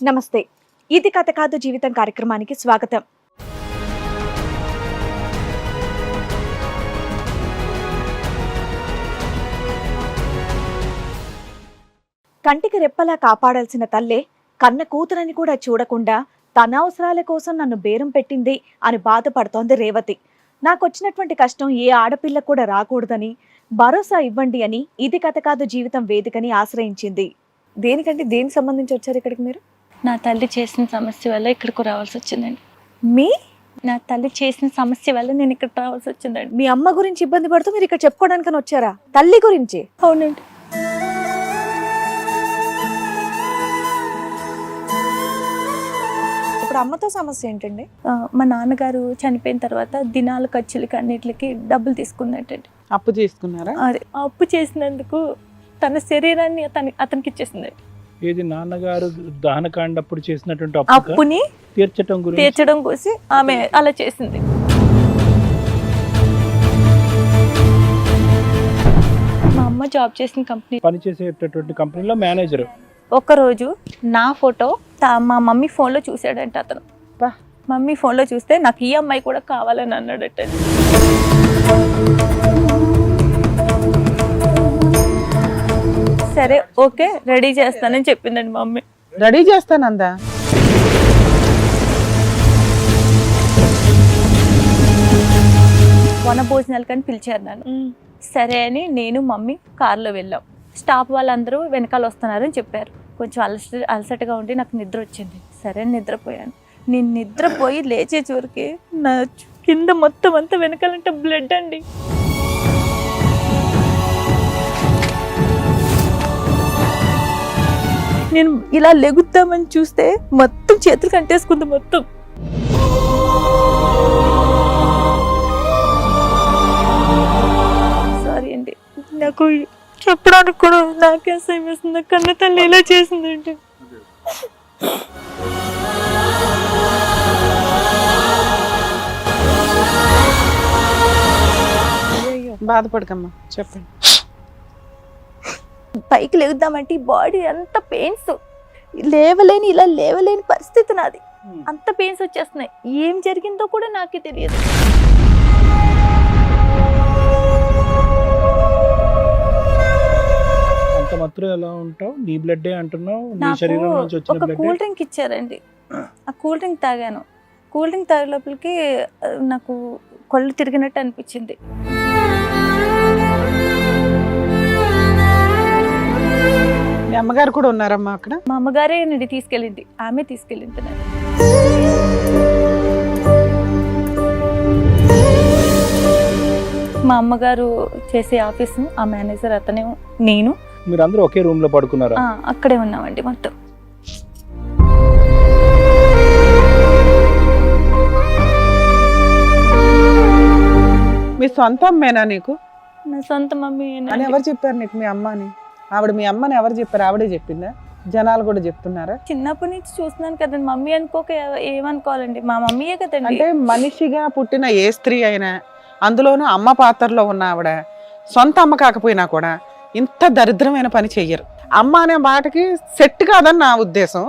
నమస్తే, ఇది కథ కాదు జీవితం కార్యక్రమానికి స్వాగతం. కంటికి రెప్పలా కాపాడాల్సిన తల్లే కన్న కూతురని కూడా చూడకుండా తన అవసరాల కోసం నన్ను బేరం పెట్టింది అని బాధపడుతోంది రేవతి. నాకొచ్చినటువంటి కష్టం ఏ ఆడపిల్ల కూడా రాకూడదని భరోసా ఇవ్వండి అని ఇది కథ కాదు జీవితం వేదికని ఆశ్రయించింది. దేనికి సంబంధించి వచ్చారు ఇక్కడికి మీరు? నా తల్లి చేసిన సమస్య వల్ల ఇక్కడికి రావాల్సి వచ్చిందండి. నా తల్లి చేసిన సమస్య వల్ల నేను ఇక్కడ రావాల్సి వచ్చిందండి. మీ అమ్మ గురించి ఇబ్బంది పడుతూ మీరు ఇక్కడ చెప్పుకోవడానికని వచ్చారా? తల్లి గురించి? అవునండి. ఇప్పుడు అమ్మతో సమస్య ఏంటండి? మా నాన్నగారు చనిపోయిన తర్వాత దినాల ఖర్చులకి అన్నిటికి డబ్బులు తీసుకున్నట్టండి. అప్పు చేసుకున్నారా? అదే అప్పు చేసినందుకు తన శరీరాన్ని అతనికి ఇచ్చేసిందండి. ఏది నాన్నగారు దహనకాండప్పుడు చేసినటువంటి అప్పుని తీర్చడం కోసం ఆమె అలా చేసింది. మా అమ్మ జాబ్ చేసిన కంపెనీ పనిచేసేటటువంటి కంపెనీలో మేనేజర్ ఒకరోజు నా ఫోటో మా మమ్మీ ఫోన్లో చూసాడంట అతను. మమ్మీ ఫోన్లో చూస్తే నాకు ఈ అమ్మాయి కూడా కావాలని అన్నాడట. సరే ఓకే రెడీ చేస్తానని చెప్పిందండి మా మమ్మీ. రెడీ చేస్తానందా? వన భోజనాలు కానీ పిలిచారు నన్ను. సరే అని నేను మమ్మీ కార్లో వెళ్ళాం. స్టాఫ్ వాళ్ళందరూ వెనకాల వస్తున్నారని చెప్పారు. కొంచెం అలసటగా ఉండి నాకు నిద్ర వచ్చింది. సరే నిద్రపోయాను. నేను నిద్రపోయి లేచే చూరికి నా కింద మొత్తం అంతా వెనకాలంటే బ్లడ్ అండి. నేను ఇలా లెగుద్దామని చూస్తే మొత్తం చేతులు కంటేసుకుంది మొత్తం. సారీ అండి, నాకు చెప్పడానికి కూడా నాకే అసహ్యం వేస్తుంది. కన్న తల్లి ఇలా చేసిందండి. బాధపడకమ్మా, చెప్పండి. పైకి లేగుద్దామంటే బాడీ అంత పెయిన్స్, ఇలా లేవలేని పరిస్థితి నాది. అంత పెయిన్స్ వచ్చేస్తున్నాయి. ఏం జరిగిందో కూడా నాకే తెలియదు. అంత మాత్రం ఎలా ఉంటావు? నీ బ్లడ్ అంటున్నావు, నీ శరీరం నుంచి వచ్చిన ఒక బ్లడ్. కూల్ డ్రింక్ ఇచ్చారండి. ఆ కూల్ డ్రింక్ తాగాను. కూల్ డ్రింక్ తాగే లోపలికి నాకు కళ్ళు తిరిగినట్టు అనిపించింది. మీ అమ్మగారు కూడా ఉన్నారమ్మా అక్కడ? మా అమ్మగారే నన్ను తీసుకెళ్ళింది. ఆమె తీసుకెళ్ళింది నన్ను. మా అమ్మగారు చేసే ఆఫీసు ఆ మేనేజర్ అతనే, నేను, మీరందరూ ఒకే రూమ్ లో పడుకున్నారా? అక్కడే ఉన్నామండి మొత్తం. మీ సొంత అమ్మేనా నీకు? నా సొంత మమ్మీ అని ఎవరు చెప్పారు నీకు మీ అమ్మ అని? ఆవిడ మీ అమ్మని ఎవరు చెప్పారు? ఆవిడే చెప్పిందా? జనాలు కూడా చెప్తున్నారా? చిన్నప్పటి నుంచి చూస్తున్నాను కదండి. మమ్మీ అనుకోక ఏమనుకోవాలండి, మా మమ్మీయే కదండి. అంటే మనిషిగా పుట్టిన ఏ స్త్రీ అయినా, అందులోనూ అమ్మ పాత్రలో ఉన్న ఆవిడ సొంత అమ్మ కాకపోయినా కూడా ఇంత దరిద్రమైన పని చెయ్యరు. అమ్మ అనే మాటకి సెట్ కాదని నా ఉద్దేశం.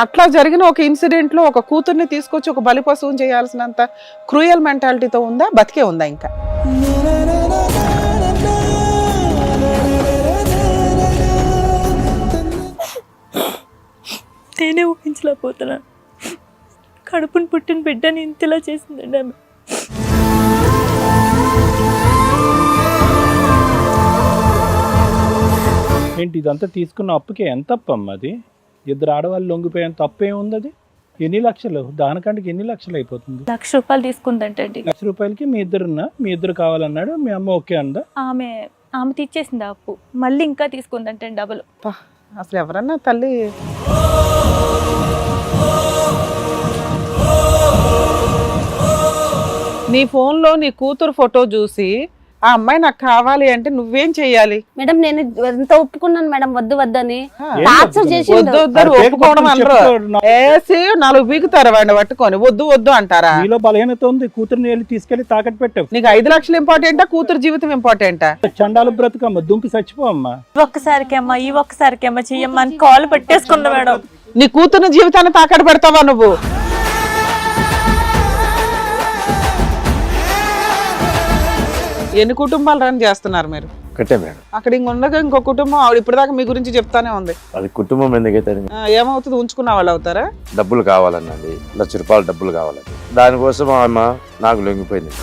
అట్లా జరిగిన ఒక ఇన్సిడెంట్ లో ఒక కూతుర్ని తీసుకొచ్చి ఒక బలిపశువుని చేయాల్సినంత క్రూయల్ మెంటాలిటీతో ఉందా? బతికే ఉందా ఇంకా? నేనే ఊహించలేకపోతున్నాను. కడుపుని పుట్టిన బిడ్డని ఇంతలా చేసిందండి ఆమె. ఏంటి ఇదంతా తీసుకున్న అప్పుకే? ఎంత అప్పు అమ్మ అది? ఇద్దరు ఆడవాళ్ళు లొంగిపోయేంత తప్పు ఏముంది అది? ఎన్ని లక్షలు? దానికంటే ఎన్ని లక్షలు అయిపోతుంది? ₹1,00,000 తీసుకుందంటండి. ₹1,00,000కి మీ ఇద్దరు కావాలన్నాడు. మీ అమ్మ ఓకే అందా? ఆమె తీర్చేసింది ఆ అప్పు. మళ్ళీ ఇంకా తీసుకుందంటండి డబుల్. అసలు ఎవరన్నా తల్లి నీ ఫోన్లో నీ కూతురు ఫోటో చూసి ఆ అమ్మాయి నాకు కావాలి అంటే నువ్వేం చెయ్యాలి? మేడం నేను ఎంత ఒప్పుకున్నాను మేడం, వద్దు వద్దని ఒప్పుకోవడం అనరు. వేసి 4 బీగుతారు వాడిని పట్టుకొని. వద్దు వద్దు అంటారా? నీలో బలహీనత ఉంది, కూతురుని వెళ్ళి తీసుకెళ్లి తాకట్టు పెట్టావు. నీకు 5 లక్షలు ఇంపార్టెంటా, కూతురు జీవితం ఇంపార్టెంటా? చండాలు బ్రతుకమ్మ, దుంకి చచ్చిపోమ్మా. ఒక్కసారికి అమ్మా, ఈ ఒక్కసారికి అమ్మ చెయ్యమ్మా అని కాలు పట్టేసుకుందా మేడం. నీ కూతురు జీవితాన్ని తాకట్టు పెడతావా నువ్వు? ఎన్ని కుటుంబాలు రన్ చేస్తున్నారు మీరు? కట్టే మేడం. అక్కడ ఉండగా ఇంకో కుటుంబం ఆవిడ ఇప్పటిదాకా మీ గురించి చెప్తానే ఉంది. అది కుటుంబం ఎందుకైతే ఏమవుతుంది, ఉంచుకున్న వాళ్ళు అవుతారా? డబ్బులు కావాలన్నది, ₹1,00,000 డబ్బులు కావాలండి. దానికోసం ఆమె నాకు లొంగిపోయింది.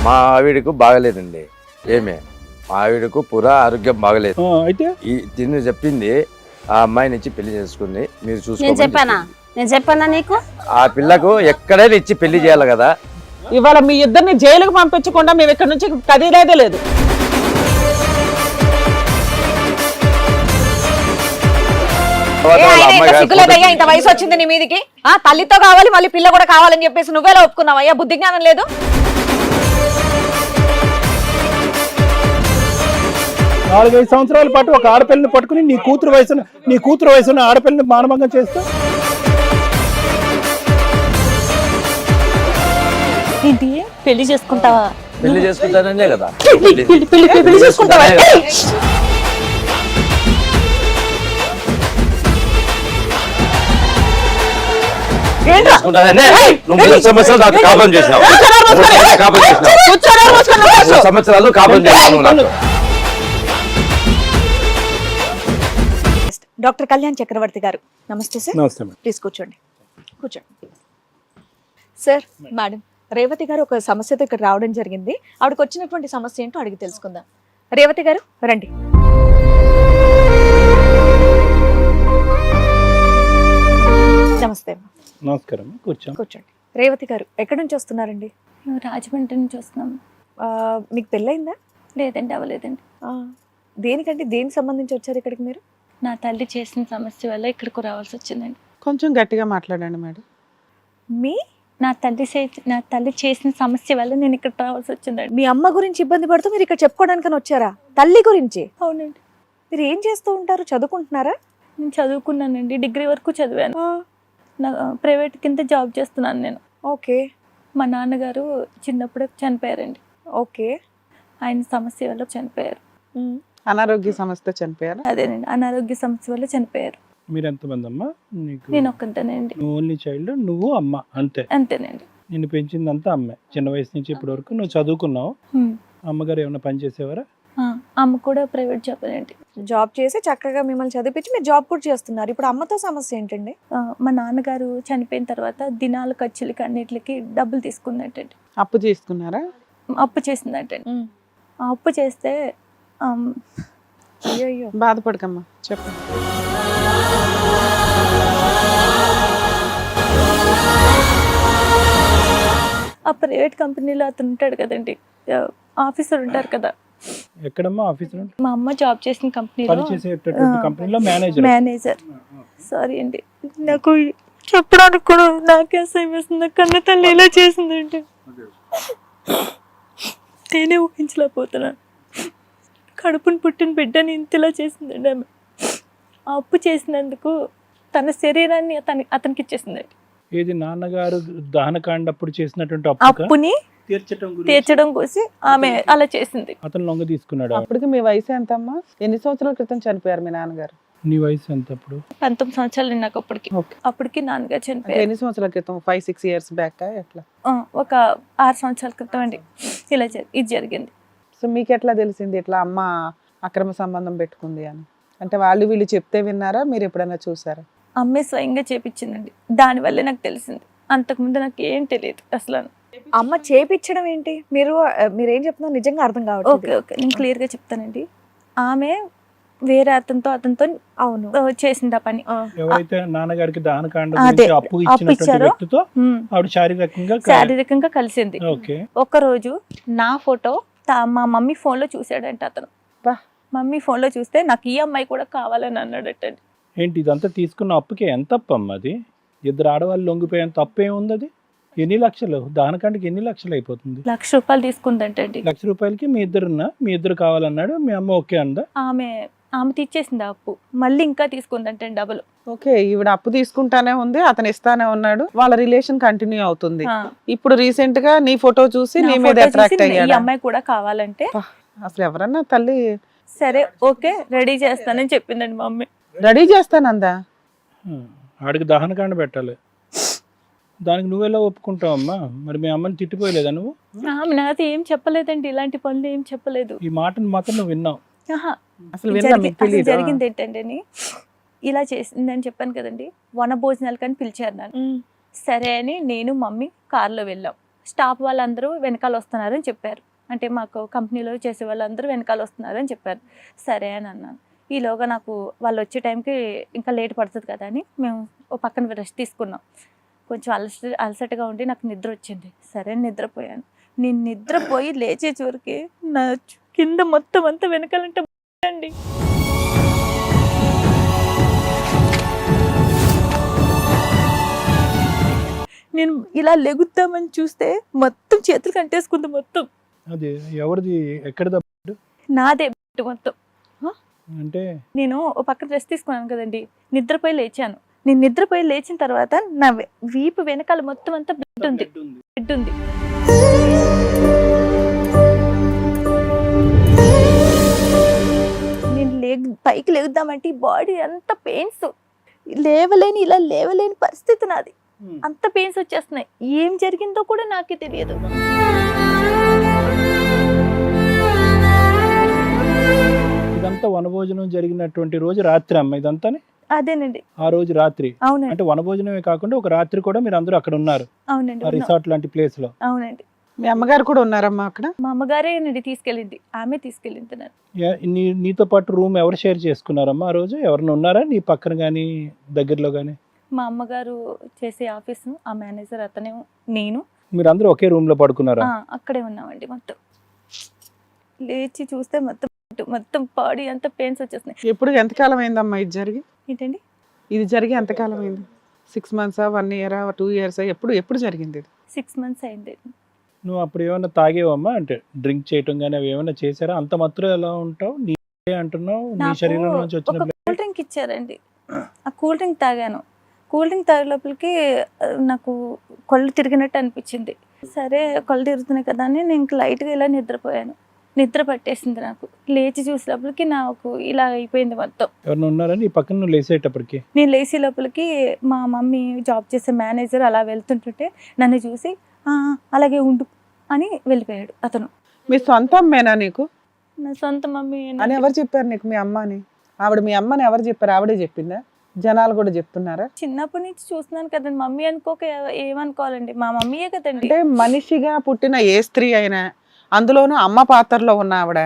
మా ఆవిడకు బాగలేదండి. ఏమే మా ఆవిడకు పురా ఆరోగ్యం బాగలేదు. అయితే తిని చెప్పింది ఆ అమ్మాయిని ఇచ్చి పెళ్లి చేసుకుంది, మీరు నేను చెప్పానా? చూసుకోండి. నేను చెప్పానా నీకు? ఆ పిల్లకు ఎక్కడైనా ఇచ్చి పెళ్లి చేయాలి కదా. ఇవాళ మీ ఇద్దరిని జైలుకు పంపించకుండా మేము ఇక్కడ నుంచి కదిలేదే లేదు. సిగ్గులేదయ్యా, ఇంత వయసు వచ్చింది నీ మీదికి. తల్లితో కావాలి మళ్ళీ పిల్ల కూడా కావాలని చెప్పేసి నువ్వేలా ఒప్పుకున్నావయ్యా? బుద్ధి జ్ఞానం లేదు. 4-5 సంవత్సరాల పాటు ఒక ఆడపిల్లని పట్టుకుని నీ కూతురు వయసున్న ఆడపిల్లని మానభంగం చేస్తా. ఏంటి పెళ్లి చేసుకుంటావా? పెళ్లి చేసుకుంటాననే కదా. పెళ్లి చేసుకుంటావా? చేసుకుంటాననే నువ్వు 3 సంవత్సరాలు నాకు కాపురం చేసినావు. 3 సంవత్సరాలు కాపురం చేసినావు నాకు. డాక్టర్ కళ్యాణ్ చక్రవర్తి గారు, నమస్తే సార్. నమస్తే మేడం. ప్లీజ్ కూర్చోండి. సార్, మేడం రేవతి గారు ఒక సమస్యతో ఇక్కడ రావడం జరిగింది. ఆవిడకి వచ్చినటువంటి సమస్య ఏంటో అడిగి తెలుసుకుందాం. రేవతి గారు రండి. నమస్తే అమ్మా. నమస్కారం, కూర్చోండి. రేవతి గారు ఎక్కడి నుంచి వస్తున్నారండి? రాజమండ్రి నుంచి వస్తున్నాం. మీకు పెళ్ళయిందా? లేదండి, అవ్వలేదండి. దేనికంటే దేనికి సంబంధించి వచ్చారు ఇక్కడికి మీరు? నా తల్లి చేసిన సమస్య వల్ల ఇక్కడికి రావాల్సి వచ్చిందండి. కొంచెం గట్టిగా మాట్లాడండి మేడం. నా తల్లి చేసిన సమస్య వల్ల నేను ఇక్కడ రావాల్సి వచ్చిందండి. మీ అమ్మ గురించి ఇబ్బంది పడుతూ మీరు ఇక్కడ చెప్పుకోవడానికని వచ్చారా? తల్లి గురించి? అవునండి. మీరు ఏం చేస్తూ ఉంటారు? చదువుకుంటున్నారా? నేను చదువుకున్నానండి, డిగ్రీ వరకు చదివాను. నా ప్రైవేట్ కింద జాబ్ చేస్తున్నాను నేను. ఓకే. మా నాన్నగారు చిన్నప్పుడే చనిపోయారండి. ఓకే. ఆయన సమస్య వల్ల చనిపోయారు. అనారోగ్య సమస్య చనిపోయారు? అదేనండి, అనారోగ్య సమస్య వల్ల చనిపోయారు. మీరు ఎంతమంది అమ్మా? నేను ఒక్కదానండి. నువ్వు ఓన్లీ చైల్డ్, నువ్వు అమ్మ అంతే? అంతేనండి. నిన్ను పెంచిందంతా అమ్మే. చిన్న వయసు నుంచి ఇప్పటి వరకు నువ్వు చదువుకున్నావు. అమ్మగారు ఏమైనా పని చేసేవారా? అమ్మ కూడా ప్రైవేట్ జాబ్ అండి. జాబ్ చేసి చక్కగా మిమ్మల్ని చదివించి మీరు జాబ్ కూడా చేస్తున్నారు. ఇప్పుడు అమ్మతో సమస్య ఏంటండి? మా నాన్నగారు చనిపోయిన తర్వాత దినాల ఖర్చులకి అన్నిటికి డబ్బులు తీసుకున్నట్టండి. అప్పు చేసుకున్నారా? అప్పు చేసిందటండి. ఆ అప్పు చేస్తే అయ్యో. బాధపడకమ్మా, చెప్పండి. ఆ ప్రైవేట్ కంపెనీలో అతను ఉంటాడు కదండి, ఆఫీసర్ ఉంటారు కదా. ఎక్కడమ్మా ఆఫీసర్? మా అమ్మ జాబ్ చేసిన కంపెనీలో మేనేజర్. సారీ అండి, నాకు చెప్పడానికి కూడా నాకే అసహ్యం వేస్తుంది. కన్న తల్లి ఇలా చేసిందండి, నేనే ఊహించలేకపోతున్నాను. కడుపుని పుట్టిన బిడ్డని ఇంతలా చేసిందండి ఆమె. ఆ అప్పు చేసినందుకు తన శరీరాన్ని అతనికి ఇచ్చేసిందండి. ఏది నాన్నగారు దహనకాండప్పుడు చేసినటువంటి అప్పుని తీర్చడం కోసం ఆమె అలా చేసింది. అతను లొంగ తీసుకున్నాడు. అప్పటికి మీ వయసు ఎంత అమ్మా? ఎన్ని సంవత్సరాల క్రితం చనిపోయారు మీ నాన్నగారు? నీ వయసు ఎంత అప్పుడు? 19 సంవత్సరాలు నాకు అప్పటికి. ఓకే. అప్పటికి నాన్నగారు చనిపోయారు. ఎన్ని సంవత్సరాల క్రితం? 5-6 years బ్యాక్ ఎట్లా? ఒక 6 సంవత్సరాల క్రితం అండి ఇలా ఇది జరిగింది. సో మీకు ఎట్లా తెలిసింది ఇట్లా అమ్మ అక్రమ సంబంధం పెట్టుకుంది అని? అంటే వాళ్ళు వీళ్ళు చెప్తే విన్నారా, మీరు ఎప్పుడైనా చూసారా? అమ్మే స్వయంగా చేపించిందండి, దానివల్లే నాకు తెలిసింది. అంతకుముందు నాకు ఏం తెలియదు అసలు. అమ్మ చేపించడం ఏంటి? మీరేం చెప్తున్నారు నిజంగా అర్థం కావట్లేదు. ఓకే, నేను క్లియర్ గా చెప్తానండి. ఆమె వేరే అతనితో అవును చేసింది ఆ పని. ఎవరైతే నాన్నగారికి దహనకాండ అప్పు ఇచ్చినటువంటి వ్యక్తితో ఆవిడ శారీరకంగా కలిసింది. ఓకే. ఒక రోజు నా ఫోటో మా మమ్మీ ఫోన్ లో చూసాడంట అతను. మమ్మీ ఫోన్ లో చూస్తే నాకు ఈ అమ్మాయి కూడా కావాలని అన్నాడటండి. ఏంటి ఇదంతా తీసుకున్న అప్పుకి ఎంత అప్పు అమ్మ అది? 2 ఆడవాళ్ళు లొంగిపోయేంత అప్పు ఏముంది? ఎన్ని లక్షలు? దానికంటే ఎన్ని లక్షలు అయిపోతుంది? ₹1,00,000 తీసుకుందంటండి. ₹1,00,000కి మీ ఇద్దరు కావాలన్నాడు, మీ అమ్మ ఓకే అందా? ఆమె తీర్చేసింది ఆ అప్పు, మళ్ళీ ఇంకా తీసుకుందంటండి డబుల్. ఓకే, ఈవిడ అప్పు తీసుకుంటానే ఉంది, అతను ఇస్తానే ఉన్నాడు, వాళ్ళ రిలేషన్ కంటిన్యూ అవుతుంది. ఇప్పుడు రీసెంట్ గా నీ ఫోటో చూసి నీ మీద అట్రాక్ట్ అయ్యాడు. ఈ అమ్మాయి కూడా కావాలంటే అసలు ఎవరన్నా తల్లి సరే ఓకే రెడీ చేస్తానని చెప్పిందండి మమ్మీ. రెడీ చేస్తానందా? ఆడికి దహనకాండ పెట్టాలి, దానికి నువ్వెలా ఒప్పుకుంటావమ్మా? మరి మీ అమ్మని తిట్టిపోయలేదా నువ్వు? ఆమె నాతో ఏం చెప్పలేదండి, ఇలాంటి పనులు ఏం చెప్పలేదు. ఈ మాటను మాత్రం నువ్వు విన్నావు. ఆహా, అసలు వినరా మీకు అసలు తెలీదా? జరిగింది ఏంటంటే ఇలా చేసిందని చెప్పాను కదండి, వన భోజనాలు కానీ పిలిచారు నన్ను. సరే అని నేను మమ్మీ కార్లో వెళ్ళాం. స్టాఫ్ వాళ్ళందరూ వెనకాల వస్తున్నారని చెప్పారు, అంటే మాకు కంపెనీలో చేసే వాళ్ళందరూ వెనకాల వస్తున్నారని చెప్పారు. సరే అని అన్నాను. ఈలోగా నాకు వాళ్ళు వచ్చే టైంకి ఇంకా లేట్ పడుతుంది కదా అని మేము ఓ పక్కన రెస్ట్ తీసుకున్నాం. కొంచెం అలసటగా ఉండి నాకు నిద్ర వచ్చింది. సరే నిద్రపోయాను. నేను నిద్రపోయి లేచే చివరికి నా కింద మొత్తం అంతా వెనకాలంటే అండి. నేను ఇలా లెగుద్దామని చూస్తే మొత్తం చేతులు కంటేసుకుంది మొత్తం. అది ఎవరిది, ఎక్కడ తప్పు? నాదే మొత్తం. అంటే నేను ఓ పక్కన రెస్ట్ తీసుకున్నాను కదండి, నిద్రపోయి లేచాను. నేను నిద్రపోయి లేచిన తర్వాత నా వీపు వెనకాల మొత్తం అంతా బ్లడ్ ఉంది. నేను పైకి లేగుద్దామంటే బాడీ అంత పెయిన్స్, ఇలా లేవలేని పరిస్థితి నాది. అంత పెయిన్స్ వచ్చేస్తున్నాయి. ఏం జరిగిందో కూడా నాకే తెలియదు. ఇదంతా వనభోజనం జరిగినటువంటి రోజు రాత్రి అమ్మ ఇదంతా? అదేనండి. ఆ రోజు రాత్రి అవునండి. అంటే వనభోజనమే కాకుండా ఒక రాత్రి కూడా మీరు అందరూ అక్కడ ఉన్నారు, అవునండి. ఆ రిసార్ట్ లాంటి ప్లేస్ లో. అవునండి. మీ అమ్మగారు కూడా ఉన్నారమ్మా అక్కడ? మా అమ్మగారే నుండి తీసుకెళ్ళింది, ఆమె తీసుకెళ్ళింది నన్ను. నీతో పాటు రూమ్ ఎవరు షేర్ చేసుకున్నారమ్మా ఆ రోజు? ఎవరైనా ఉన్నారా నీ పక్కన గానీ దగ్గరలో గానీ? మా అమ్మగారు చేసే ఆఫీస్, ఆ మేనేజర్ అతనే, నేను, మీరు అందరూ ఒకే రూమ్ లో పడుకున్నారా? అక్కడే ఉన్నామండి. మొత్తం లేచి చూస్తే మొత్తం బాడీ అంతా పెయిన్స్ వచ్చేస్తున్నాయి. ఎప్పుడు ఎంతకాలం అయిందమ్మా ఇది జరిగి? ఏంటండి? ఇది జరిగి ఎంతకాలం అయింది? 6 months, 1 year, 2 years? ఎప్పుడు జరిగింది ఇది? 6 months అయింది. నువ్వు అప్పుడు ఏమైనా తాగేవమ్మా? అంటే డ్రింక్ చేయటం కానీ అవి ఏమైనా చేశారా? అంత మాత్రం ఎలా ఉంటావు? నీ అంటున్నావు, నీ నాకు శరీరం నుంచి ఒక వచ్చిన కూల్ డ్రింక్ ఇచ్చారండి, ఆ కూల్ డ్రింక్ తాగాను. కూల్ డ్రింక్ తాగే లోపలికి నాకు కళ్ళు తిరిగినట్టు అనిపించింది. సరే కళ్ళు తిరుగుతున్నాయి కదా అని నేను ఇంక లైట్గా ఇలా నిద్రపోయాను. నిద్ర పట్టేసింది నాకు. లేచి చూసేటప్పటికి నాకు ఇలా అయిపోయింది మొత్తం. ఎవరైనా ఉన్నారా నీ పక్కన నువ్వు లేసేటప్పటికి? నేను లేచే లోపలికి మా మమ్మీ జాబ్ చేసే మేనేజర్ అలా వెళ్తుంటుంటే నన్ను చూసి అలాగే ఉండు అని వెళ్ళిపోయాడు అతను. మీ సొంత అమ్మేనా నీకు? నా సొంత మమ్మీ అని ఎవరు చెప్పారు నీకు మీ అమ్మ అని? ఆవిడ మీ అమ్మని ఎవరు చెప్పారు? ఆవిడే చెప్పిందా? జనాలు కూడా చెప్తున్నారా? చిన్నప్పటి నుంచి చూస్తున్నాను కదండి, మమ్మీ అనుకోక ఏమనుకోవాలండి, మా మమ్మీయే కదండి. అంటే మనిషిగా పుట్టిన ఏ స్త్రీ అయినా, అందులోనూ అమ్మ పాత్రలో ఉన్న ఆవిడ,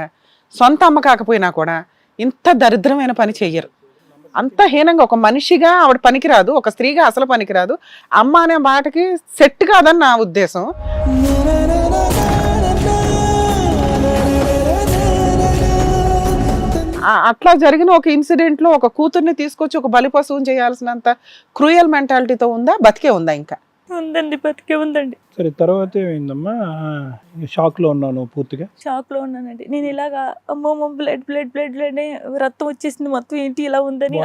సొంత అమ్మ కాకపోయినా కూడా ఇంత దరిద్రమైన పని చెయ్యరు. అంత హీనంగా ఒక మనిషిగా ఆవిడ పనికిరాదు, ఒక స్త్రీగా అసలు పనికిరాదు. అమ్మ అనే మాటకి సెట్ కాదని నా ఉద్దేశం. అట్లా జరిగిన ఒక ఇన్సిడెంట్ లో ఒక కూతుర్ని తీసుకొచ్చి ఒక బలి పశువుని చేయాల్సినంత క్రూయల్ మెంటాలిటీతో ఉందా? బతికే ఉందా? ఇంకా ఉందండి, బతికే ఉందండి. సరే తర్వాత ఏమైందమ్మా? షాక్ లో ఉన్నావు నువ్వు? పూర్తిగా షాక్ లో ఉన్నానండి. నేను ఇలాగా అమ్మో బ్లడ్ బ్లడ్ బ్లడ్ బ్లడ్ రక్తం వచ్చేసింది మొత్తం, ఏంటి ఇలా ఉందని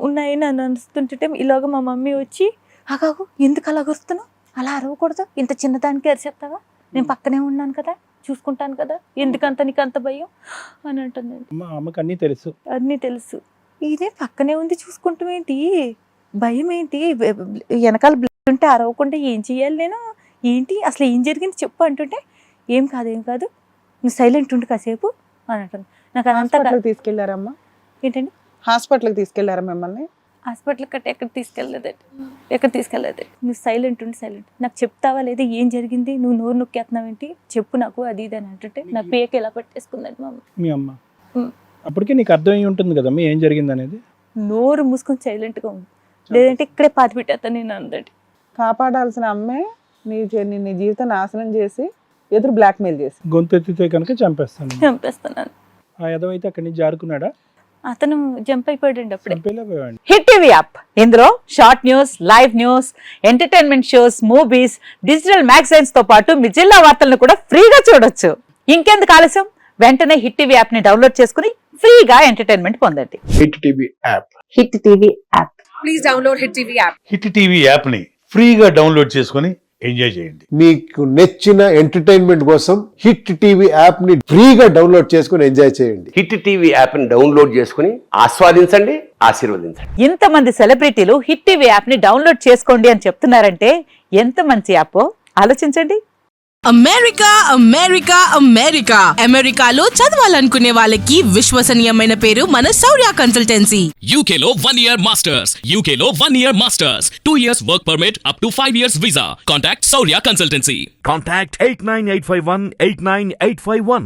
ఉన్నాయి నన్ను అనిస్తుంటే ఇలాగ మా మమ్మీ వచ్చి ఆగాగు, ఎందుకు అలాగ వస్తున్నావు, అలా అరవకూడదు, ఇంత చిన్నదానికి అరిచేస్తావా, నేను పక్కనే ఉన్నాను కదా, చూసుకుంటాను కదా, ఎందుకంత నీకు అంత భయం అని అంటుంది. అమ్మకి అన్నీ తెలుసు, అన్నీ తెలుసు. ఇదే పక్కనే ఉంది చూసుకుంటాం ఏంటి, భయం ఏంటి, వెనకాల బ్లడ్ ఉంటే అరవకుండా ఏం చెయ్యాలి నేను, ఏంటి అసలు ఏం జరిగింది చెప్పు అంటుంటే ఏం కాదు నువ్వు సైలెంట్ ఉండు కాసేపు అని అంటుంది. నాకు అదంతా తీసుకెళ్లారమ్మా? ఏంటండి? హాస్పిటల్కి తీసుకెళ్లారా మిమ్మల్ని? హాస్పిటల్ కట్టే ఎక్కడ తీసుకెళ్ళలేదు. నువ్వు సైలెంట్ నాకు చెప్తావా లేదా ఏం జరిగింది, నువ్వు నోరు నొక్కేస్తున్నావు ఏంటి చెప్పు నాకు, అది ఇది అని అంటుంటే నా పేక ఎలా పట్టేసుకుందండి మా మీ అమ్మ. అప్పటికే నీకు అర్థమై ఉంటుంది కదమ్మా ఏం జరిగింది అనేది. నోరు మూసుకొని సైలెంట్గా ఉంది, లేదంటే ఇక్కడే పాతి పెట్టేస్తాను నేను అందటి. కాపాడాల్సిన అమ్మే నీ జీవితం నాశనం చేసి ఎదురు బ్లాక్మెయిల్ చేసి గొంతెత్తితే కనుక చంపేస్తున్నాను. ఆ ఎదవైతే అక్కడి నుంచి జారుకున్నాడా? అతను జంప్ అయిపోయాడండి అప్పుడే. హిట్ టీవీ యాప్, ఇందులో short news, live news, entertainment shows, movies, digital magazines తో పాటు మీ జిల్లా వార్తలను కూడా ఫ్రీగా చూడొచ్చు. ఇంకెందుకు ఆలస్యం, వెంటనే హిట్ టీవీ యాప్ ని డౌన్లోడ్ చేసుకుని ఫ్రీగా ఎంటర్టైన్మెంట్ పొందండి. Hit TV app. Hit TV app. Please download hit TV app. Hit TV app ని ఫ్రీగా డౌన్లోడ్ చేసుకుని ఎంజాయ్ చేయండి. మీకు నచ్చిన ఎంటర్టైన్మెంట్ కోసం హిట్ టీవీ యాప్ ని ఫ్రీగా డౌన్లోడ్ చేసుకుని ఎంజాయ్ చేయండి. హిట్ టీవీ యాప్ని డౌన్లోడ్ చేసుకుని ఆస్వాదించండి, ఆశీర్వదించండి. ఇంతమంది సెలబ్రిటీలు హిట్ టీవీ యాప్ ని డౌన్లోడ్ చేసుకోండి అని చెప్తున్నారంటే ఎంత మంచి యాప్ ఆలోచించండి. అమెరికా అమెరికా అమెరికా అమెరికాలో చదవాలనుకునే వాళ్ళకి విశ్వసనీయమైన పేరు మన శౌర్య కన్సల్టెన్సీ. UK లో 1 year masters, UK లో 1 year masters, 2 years work permit up to 5 years visa. Contact Saurya Consultancy. Contact 89851 89851.